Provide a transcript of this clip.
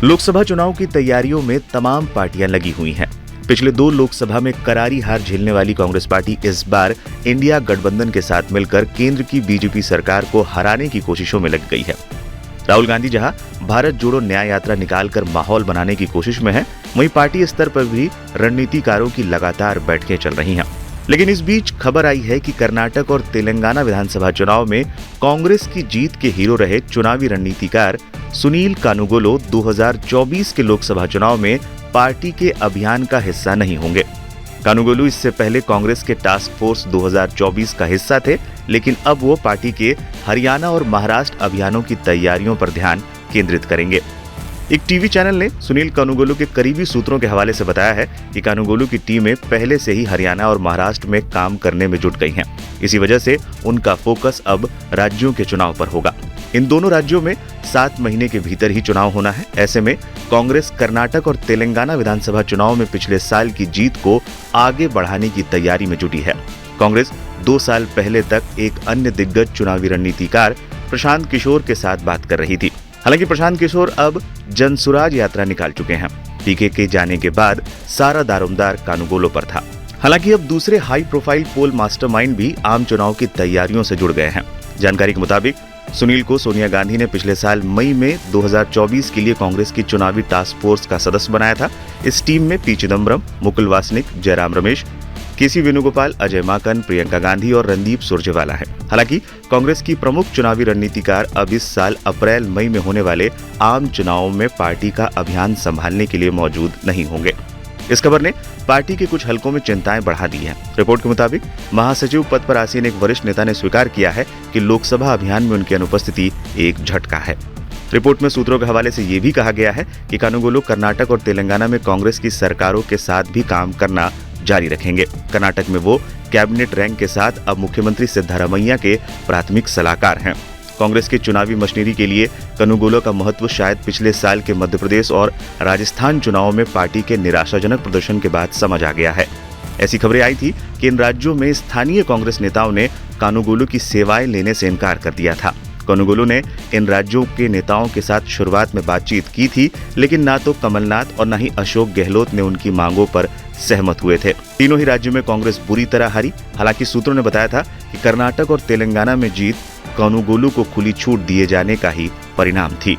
लोकसभा चुनाव की तैयारियों में तमाम पार्टियां लगी हुई हैं। पिछले 2 लोकसभा में करारी हार झेलने वाली कांग्रेस पार्टी इस बार इंडिया गठबंधन के साथ मिलकर केंद्र की बीजेपी सरकार को हराने की कोशिशों में लग गई है। राहुल गांधी जहां भारत जोड़ो न्याय यात्रा निकालकर माहौल बनाने की कोशिश में है, वहीं पार्टी स्तर पर भी रणनीतिकारों की लगातार बैठकें चल रही हैं। लेकिन इस बीच खबर आई है कि कर्नाटक और तेलंगाना विधानसभा चुनाव में कांग्रेस की जीत के हीरो रहे चुनावी रणनीतिकार सुनील कानुगोलो 2024 के लोकसभा चुनाव में पार्टी के अभियान का हिस्सा नहीं होंगे। कानुगोलू इससे पहले कांग्रेस के टास्क फोर्स 2024 का हिस्सा थे, लेकिन अब वो पार्टी के हरियाणा और महाराष्ट्र अभियानों की तैयारियों पर ध्यान केंद्रित करेंगे। एक टीवी चैनल ने सुनील कानुगोलू के करीबी सूत्रों के हवाले से बताया है कि कानुगोलू की टीमें पहले से ही हरियाणा और महाराष्ट्र में काम करने में जुट गई हैं। इसी वजह से उनका फोकस अब राज्यों के चुनाव पर होगा। इन दोनों राज्यों में 7 महीने के भीतर ही चुनाव होना है। ऐसे में कांग्रेस कर्नाटक और तेलंगाना विधानसभा चुनाव में पिछले साल की जीत को आगे बढ़ाने की तैयारी में जुटी है। कांग्रेस 2 साल पहले तक एक अन्य दिग्गज चुनावी रणनीतिकार प्रशांत किशोर के साथ बात कर रही थी। हालांकि प्रशांत किशोर अब जनसुराज यात्रा निकाल चुके हैं। पीके के जाने के बाद सारा दारोमदार कानुगोलो पर था। हालांकि अब दूसरे हाई प्रोफाइल पोल मास्टरमाइंड भी आम चुनाव की तैयारियों से जुड़ गए हैं। जानकारी के मुताबिक सुनील को सोनिया गांधी ने पिछले साल मई में 2024 के लिए कांग्रेस की चुनावी टास्क फोर्स का सदस्य बनाया था। इस टीम में पी चिदम्बरम, मुकुल वासनिक, जयराम रमेश, केसी वेणुगोपाल, अजय माकन, प्रियंका गांधी और रणदीप सुरजेवाला है। हालांकि कांग्रेस की प्रमुख चुनावी रणनीतिकार अब इस साल अप्रैल मई में होने वाले आम चुनावों में पार्टी का अभियान संभालने के लिए मौजूद नहीं होंगे। इस खबर ने पार्टी के कुछ हलकों में चिंताएं बढ़ा दी हैं। रिपोर्ट के मुताबिक महासचिव पद पर आसीन एक वरिष्ठ नेता ने स्वीकार किया है कि लोकसभा अभियान में उनकी अनुपस्थिति एक झटका है। रिपोर्ट में सूत्रों के हवाले से ये भी कहा गया है कि कानुगोलू कर्नाटक और तेलंगाना में कांग्रेस की सरकारों के साथ भी काम करना जारी रखेंगे। कर्नाटक में वो कैबिनेट रैंक के साथ अब मुख्यमंत्री सिद्धारमैया के प्राथमिक सलाहकार हैं। कांग्रेस की चुनावी मशीनरी के लिए कानुगोलू का महत्व शायद पिछले साल के मध्य प्रदेश और राजस्थान चुनावों में पार्टी के निराशाजनक प्रदर्शन के बाद समझ आ गया है। ऐसी खबरें आई थी कि इन राज्यों में स्थानीय कांग्रेस नेताओं ने कानुगोलू की सेवाएं लेने से इनकार कर दिया था। कानुगोलू ने इन राज्यों के नेताओं के साथ शुरुआत में बातचीत की थी, लेकिन ना तो कमलनाथ और न ही अशोक गहलोत ने उनकी मांगों पर सहमत हुए थे। तीनों ही राज्यों में कांग्रेस बुरी तरह हारी। हालांकि सूत्रों ने बताया था कि कर्नाटक और तेलंगाना में जीत कानुगोलू को खुली छूट दिए जाने का ही परिणाम थी।